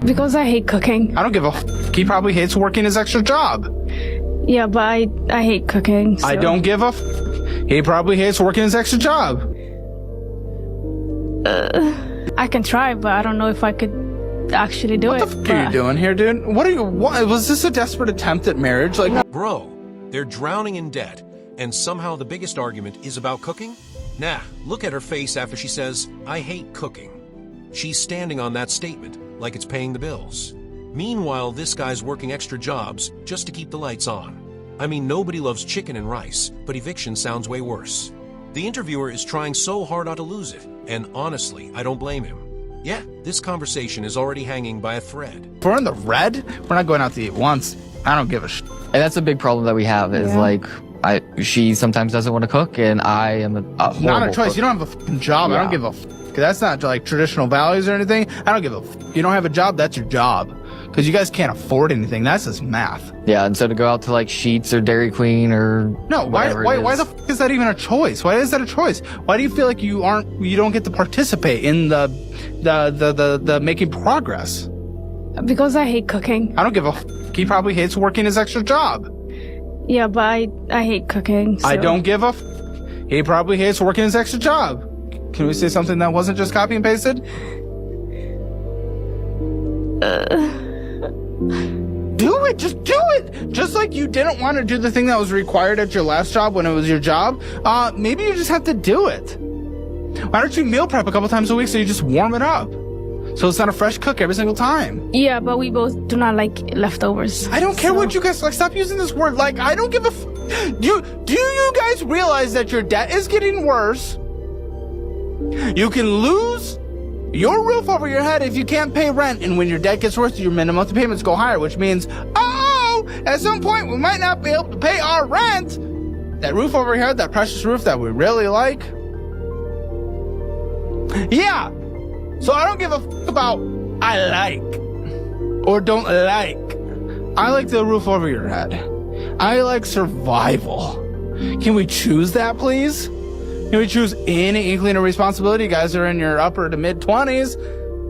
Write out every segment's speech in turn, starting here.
Because I hate cooking. I don't give a f. He probably hates working his extra job. Yeah, but I hate cooking. So. I don't give a f. He probably hates working his extra job. I can try, but I don't know if I could actually do it. What the f are you doing here, dude? What was this a desperate attempt at marriage? Like, Bro, they're drowning in debt, and somehow the biggest argument is about cooking? Nah, look at her face after she says, I hate cooking. She's standing on that statement, like it's paying the bills. Meanwhile, this guy's working extra jobs just to keep the lights on. I mean, nobody loves chicken and rice, but eviction sounds way worse. The interviewer is trying so hard not to lose it, and honestly, I don't blame him. Yeah, this conversation is already hanging by a thread. if we're in the red, we're not going out to eat once. I don't give a shit. And that's a big problem that we have is like, she sometimes doesn't want to cook, and I am a horrible Not a choice. cook. You don't have a fucking job. I don't give a f. Cause that's not like traditional values or anything. I don't give a f. You don't have a job, that's your job. Cause you guys can't afford anything. That's just math. Yeah, and so to go out to like Sheetz or Dairy Queen or No, why whatever the f is that even a choice? Why is that a choice? Why do you feel like you don't get to participate in the making progress? Because I hate cooking. I don't give a f. He probably hates working his extra job. Yeah, but I hate cooking. So. I don't give a f. He probably hates working his extra job. Can we say something that wasn't just copy and pasted? Do it! Just do it! Just like you didn't want to do the thing that was required at your last job when it was your job, maybe you just have to do it. Why don't you meal prep a couple times a week so you just warm it up? So it's not a fresh cook every single time. Yeah, but we both do not like leftovers. I don't care what you guys like. Stop using this word like. I don't give a f. Do you guys realize that your debt is getting worse? You can lose your roof over your head if you can't pay rent, and when your debt gets worse, your minimum monthly payments go higher, which means, at some point we might not be able to pay our rent. That roof over here, that precious roof that we really like. Yeah. So I don't give a f about I like or don't like. I like the roof over your head. I like survival. Can we choose that, please? Can we choose any inkling of responsibility? You guys are in your upper to mid 20s,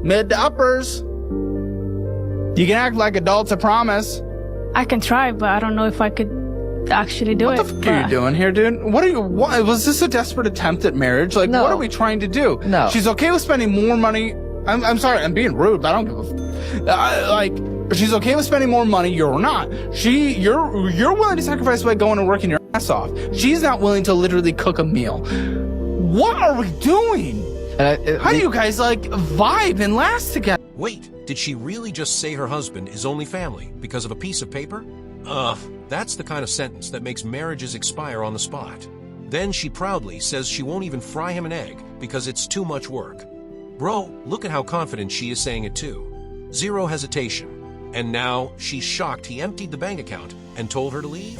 mid to uppers. You can act like adults, I promise. I can try, but I don't know if I could actually do it. What the f are you doing here, dude? What was this a desperate attempt at marriage? Like, No. what are we trying to do? No. She's okay with spending more money. I'm sorry, I'm being rude, but I don't give a f. She's okay with spending more money, you're not. You're willing to sacrifice by going to work your ass off. She's not willing to literally cook a meal. What are we doing? How do you guys like vibe and last together? Wait, did she really just say her husband is only family because of a piece of paper? That's the kind of sentence that makes marriages expire on the spot. Then she proudly says she won't even fry him an egg because it's too much work. Bro, look at how confident she is saying it too. Zero hesitation. And now she's shocked he emptied the bank account and told her to leave?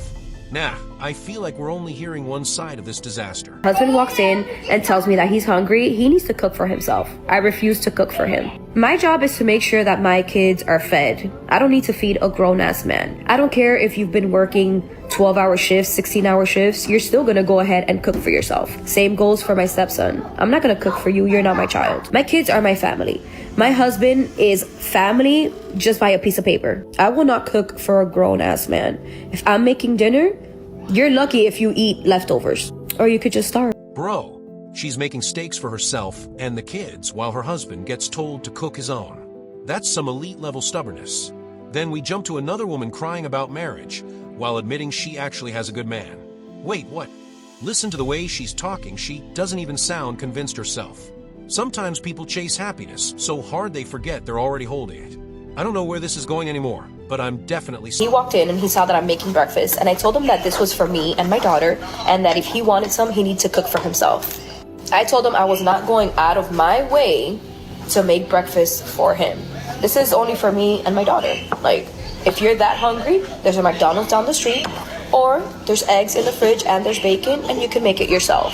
Nah, I feel like we're only hearing one side of this disaster. Husband walks in and tells me that he's hungry. He needs to cook for himself. I refuse to cook for him. My job is to make sure that my kids are fed. I don't need to feed a grown-ass man. I don't care if you've been working 12-hour shifts, 16-hour shifts, you're still gonna go ahead and cook for yourself. Same goes for my stepson. I'm not gonna cook for you, you're not my child. My kids are my family. My husband is family just by a piece of paper. I will not cook for a grown-ass man. If I'm making dinner, you're lucky if you eat leftovers. Or you could just starve. Bro, she's making steaks for herself and the kids while her husband gets told to cook his own. That's some elite-level stubbornness. Then we jump to another woman crying about marriage while admitting she actually has a good man. Wait, what? Listen to the way she's talking. She doesn't even sound convinced herself. Sometimes people chase happiness so hard they forget they're already holding it. I don't know where this is going anymore, but I'm definitely... He walked in and he saw that I'm making breakfast, and I told him that this was for me and my daughter, and that if he wanted some, he needed to cook for himself. I told him I was not going out of my way to make breakfast for him. This is only for me and my daughter. Like, if you're that hungry, there's a McDonald's down the street, or there's eggs in the fridge and there's bacon, and you can make it yourself.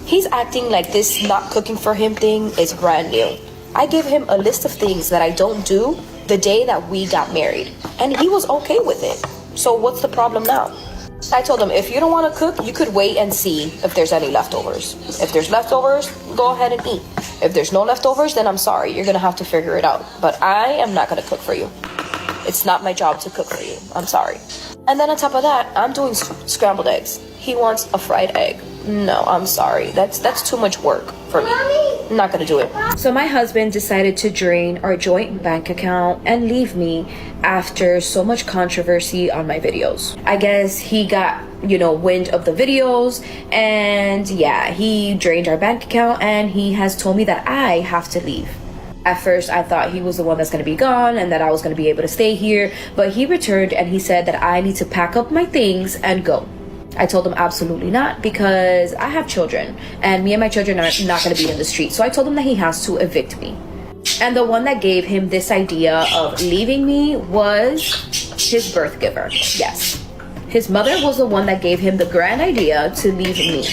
He's acting like this not cooking for him thing is brand new. I gave him a list of things that I don't do the day that we got married, and he was okay with it. So what's the problem now? I told him, if you don't want to cook, you could wait and see if there's any leftovers. If there's leftovers, go ahead and eat. If there's no leftovers, then I'm sorry. You're going to have to figure it out. But I am not going to cook for you. It's not my job to cook for you. I'm sorry. And then on top of that, I'm doing scrambled eggs. He wants a fried egg. No, I'm sorry. That's too much work for me. I'm not gonna do it. So my husband decided to drain our joint bank account and leave me after so much controversy on my videos. I guess he got, wind of the videos, and yeah, he drained our bank account, and he has told me that I have to leave. At first, I thought he was the one that's going to be gone and that I was going to be able to stay here, but he returned and he said that I need to pack up my things and go. I told him absolutely not, because I have children and me and my children are not going to be in the street. So I told him that he has to evict me. And the one that gave him this idea of leaving me was his birth giver. Yes. His mother was the one that gave him the grand idea to leave me.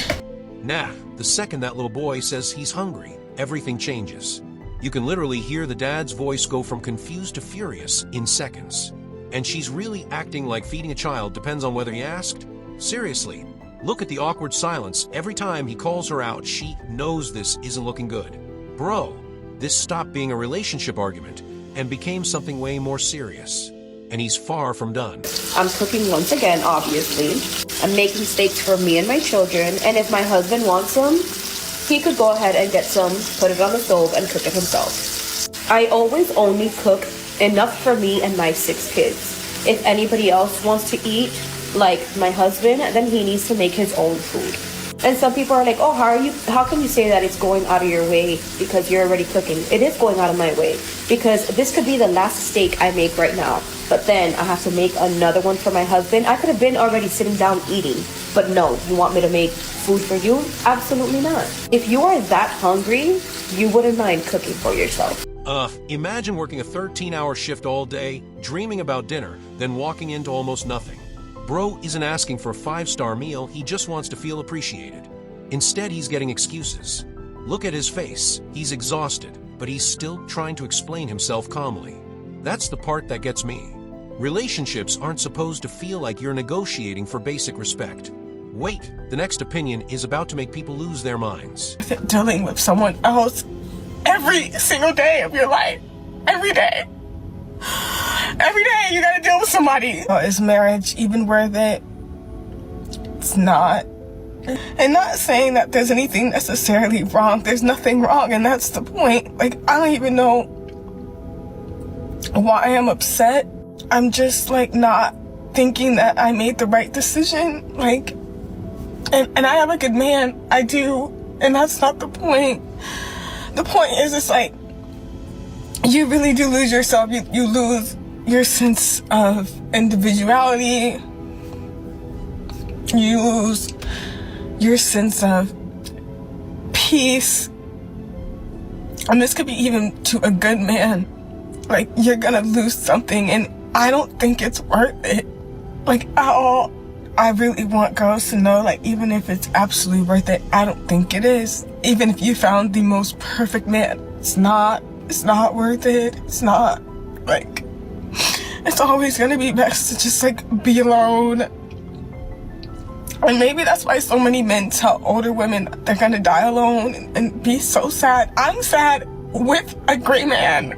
Nah, the second that little boy says he's hungry, everything changes. You can literally hear the dad's voice go from confused to furious in seconds. And she's really acting like feeding a child depends on whether he asked. Seriously, look at the awkward silence. Every time he calls her out, she knows this isn't looking good. Bro, this stopped being a relationship argument and became something way more serious. And he's far from done. I'm cooking once again, obviously. I'm making steaks for me and my children, and if my husband wants them, he could go ahead and get some, put it on the stove, and cook it himself. I always only cook enough for me and my 6 kids. If anybody else wants to eat, like my husband, then he needs to make his own food. And some people are like, oh, how can you say that it's going out of your way because you're already cooking? It is going out of my way, because this could be the last steak I make right now, but then I have to make another one for my husband. I could have been already sitting down eating, but no, you want me to make food for you? Absolutely not. If you are that hungry, you wouldn't mind cooking for yourself. Imagine working a 13-hour shift all day, dreaming about dinner, then walking into almost nothing. Bro isn't asking for a 5-star meal, he just wants to feel appreciated. Instead, he's getting excuses. Look at his face. He's exhausted, but he's still trying to explain himself calmly. That's the part that gets me. Relationships aren't supposed to feel like you're negotiating for basic respect. Wait, the next opinion is about to make people lose their minds. Dealing with someone else every single day of your life. Every day. Every day you gotta deal with somebody. Is marriage even worth it? It's not. And not saying that there's anything necessarily wrong. There's nothing wrong, and that's the point. Like, I don't even know why I'm upset. I'm just not thinking that I made the right decision. And I am a good man. I do. And that's not the point. The point is, it's you really do lose yourself. You lose your sense of individuality. You lose your sense of peace. And this could be even to a good man. You're gonna lose something, and I don't think it's worth it. At all. I really want girls to know, even if it's absolutely worth it, I don't think it is. Even if you found the most perfect man, it's not worth it. It's not. It's always gonna be best to just be alone. And maybe that's why so many men tell older women they're gonna die alone and be so sad. I'm sad with a great man.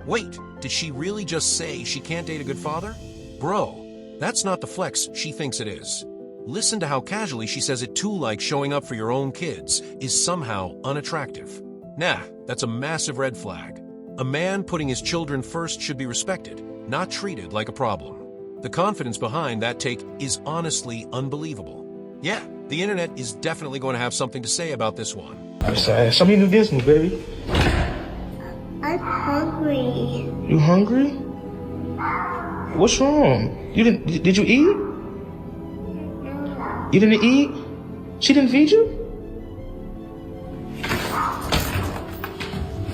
Wait, did she really just say she can't date a good father? Bro, that's not the flex she thinks it is. Listen to how casually she says it too, like showing up for your own kids is somehow unattractive. Nah, that's a massive red flag. A man putting his children first should be respected, not treated like a problem. The confidence behind that take is honestly unbelievable. Yeah, the internet is definitely going to have something to say about this one. I'm sorry. Show me New Disney, baby. I'm hungry. You hungry? What's wrong? Did you eat? You didn't eat? She didn't feed you?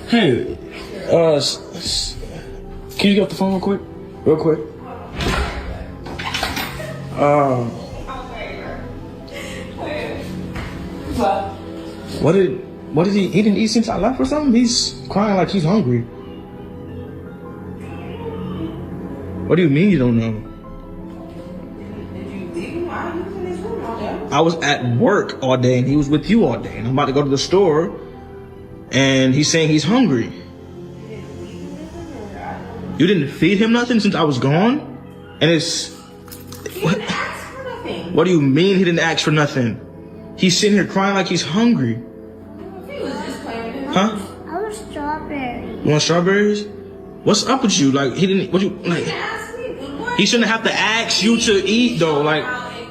Hey, can you get off the phone real quick? Real quick. What did he didn't eat since I left or something? He's crying like he's hungry. What do you mean you don't know? Did you leave? Why are you I was at work all day and he was with you all day. And I'm about to go to the store and he's saying he's hungry. You didn't feed him nothing since I was gone? And it's... What do you mean he didn't ask for nothing? He's sitting here crying like he's hungry. Huh? I want strawberries. You want strawberries? What's up with you? Like, he didn't... What you... Like... He shouldn't have to ask you to eat, though. Like...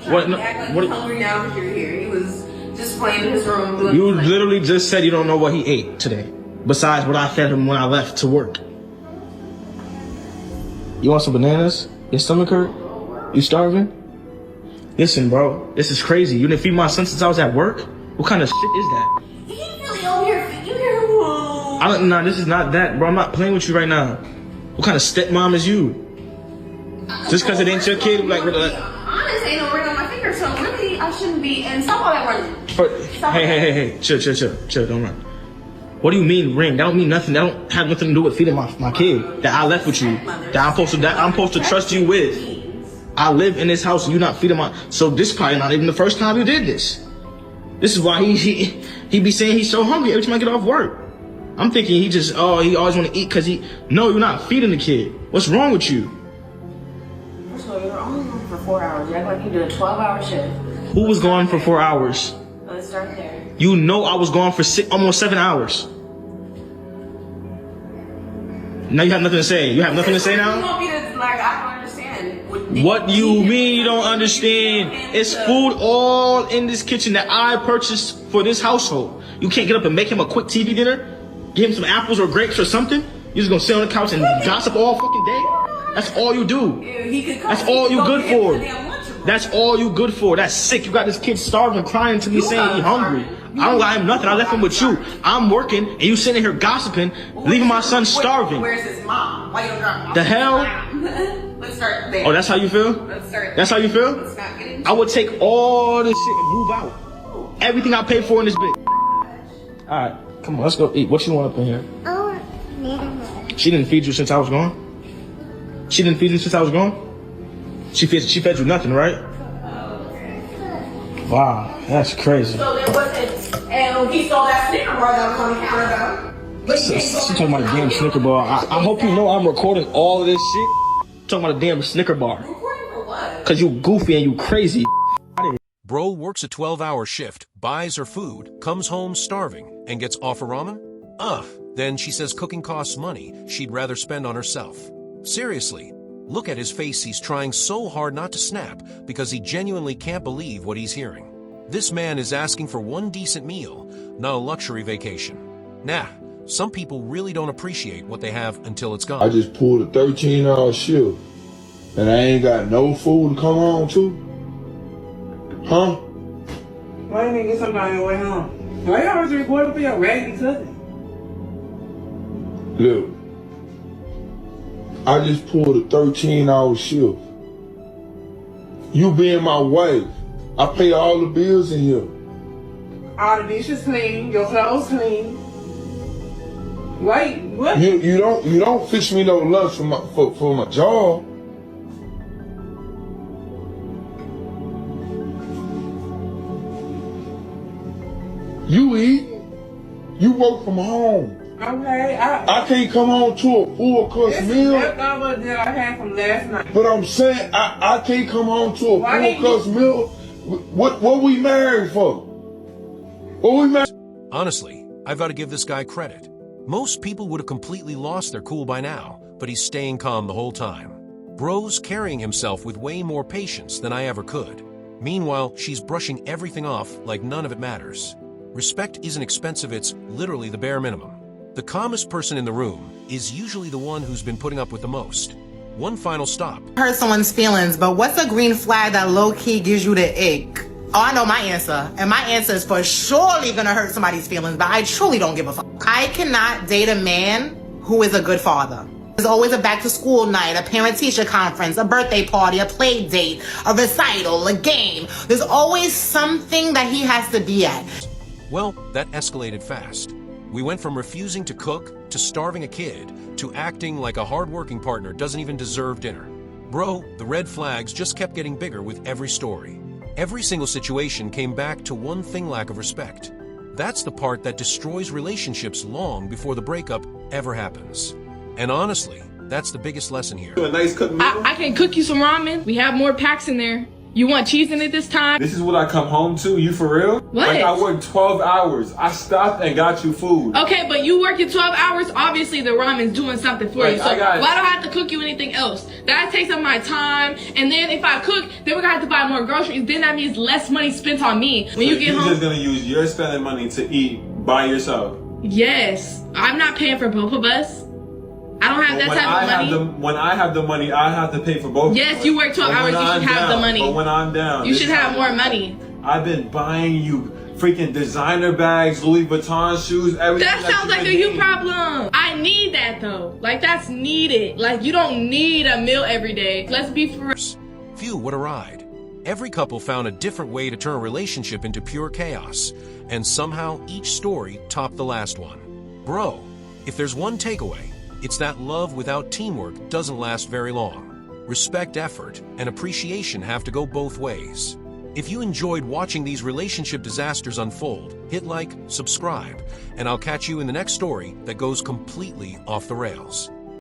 What? No, what? Hungry now because you're here. He was just playing in his room. You literally just said you don't know what he ate today. Besides what I fed him when I left to work. You want some bananas? Your stomach hurt? You starving? Listen, bro, this is crazy. You didn't feed my son since I was at work? What kind of shit is that? He really over here feeding him. Nah, this is not that, bro. I'm not playing with you right now. What kind of stepmom is you? Just because it ain't your kid, like... Honest, ain't no ring on my finger, so really, I shouldn't be... And stop all that running. Hey. Chill, don't run. What do you mean ring? That don't mean nothing. That don't have nothing to do with feeding my kid that I left with you. That I'm supposed to trust you with. I live in this house and you're not feeding my... So this is probably not even the first time you did this. This is why he be saying he's so hungry every time I get off work. I'm thinking he just, he always want to eat because he... No, you're not feeding the kid. What's wrong with you? First of all, you're only going for 4 hours. You act like you did a 12-hour shift. Who was gone for 4 hours? Let's start there. You know I was gone for almost 7 hours. Now you have nothing to say. You have nothing to say now? You want me to, like, I don't understand. What do you mean you don't understand? It's food all in this kitchen that I purchased for this household. You can't get up and make him a quick TV dinner? Give him some apples or grapes or something? You're just gonna sit on the couch and gossip all fucking day? That's all you do. That's all you good for. That's all you good for. That's sick. You got this kid starving, crying to me saying he's hungry. I don't got him nothing. I left him with you. I'm working and you sitting here gossiping, leaving my son starving. Where's his mom? Why you don't drop him? The hell? Let's start there. Oh, that's how you feel? Let's start. That's how you feel? Let's not get into I would take all this shit and move out. Everything I paid for in this bitch. Alright, come on, let's go eat. What you want up in here? I want bananas. She didn't feed you since I was gone? She didn't feed you since I was gone? She fed you nothing, right? Wow, that's crazy. So there wasn't, and he stole that Snicker bar that was on the counter though. She talking about a damn Snicker bar. I hope you know I'm recording all of this shit. Talking about a damn Snicker bar. Recording for what? Cause you goofy and you crazy. Bro works a 12-hour shift, buys her food, comes home starving, and gets offer ramen? Ugh. Then she says cooking costs money she'd rather spend on herself. Seriously, look at his face. He's trying so hard not to snap because he genuinely can't believe what he's hearing. This man is asking for one decent meal, not a luxury vacation. Nah, some people really don't appreciate what they have until it's gone. I just pulled a 13-hour shift and I ain't got no food to come home to? Huh? Why didn't you get something on your way home? Why you always recording for your raggedy cousin? Look, I just pulled a 13-hour shift. You being my wife, I pay all the bills in here. All the dishes clean, your clothes clean. Wait, what? You don't fix me no lunch for my job. You eat. You work from home. Okay, I can't come home to a full course meal. That's leftover that I had from last night. But I'm saying I can't come home to a full course meal. What we married for? What we married? Honestly, I've got to give this guy credit. Most people would have completely lost their cool by now, but he's staying calm the whole time. Bro's carrying himself with way more patience than I ever could. Meanwhile, she's brushing everything off like none of it matters. Respect isn't expensive, it's literally the bare minimum. The calmest person in the room is usually the one who's been putting up with the most. One final stop. Hurt someone's feelings, but what's a green flag that low-key gives you the ick? Oh, I know my answer. And my answer is for surely gonna hurt somebody's feelings, but I truly don't give a fuck. I cannot date a man who is a good father. There's always a back-to-school night, a parent-teacher conference, a birthday party, a play date, a recital, a game. There's always something that he has to be at. Well, that escalated fast. We went from refusing to cook, to starving a kid, to acting like a hardworking partner doesn't even deserve dinner. Bro, the red flags just kept getting bigger with every story. Every single situation came back to one thing: lack of respect. That's the part that destroys relationships long before the breakup ever happens. And honestly, that's the biggest lesson here. A nice cooked meal. I can cook you some ramen. We have more packs in there. You want cheese in it this time? This is what I come home to? You for real? What? Like I worked 12 hours. I stopped and got you food. Okay, but you working 12 hours, obviously the ramen's doing something for you. So why do I have to cook you anything else? That takes up my time. And then if I cook, then we're gonna have to buy more groceries. Then that means less money spent on me. When you get home. You're just gonna use your spending money to eat by yourself. Yes. I'm not paying for both of us. I don't have that type of money. When I have the money, I have to pay for both. Yes, you work 12 hours, you should have the money. But when I'm down, you should have more money. I've been buying you freaking designer bags, Louis Vuitton shoes, everything. That sounds like a you problem. I need that though. Like that's needed. Like you don't need a meal every day. Let's be for. Phew, what a ride. Every couple found a different way to turn a relationship into pure chaos, and somehow each story topped the last one. Bro, if there's one takeaway, it's that love without teamwork doesn't last very long. Respect, effort, and appreciation have to go both ways. If you enjoyed watching these relationship disasters unfold, hit like, subscribe, and I'll catch you in the next story that goes completely off the rails.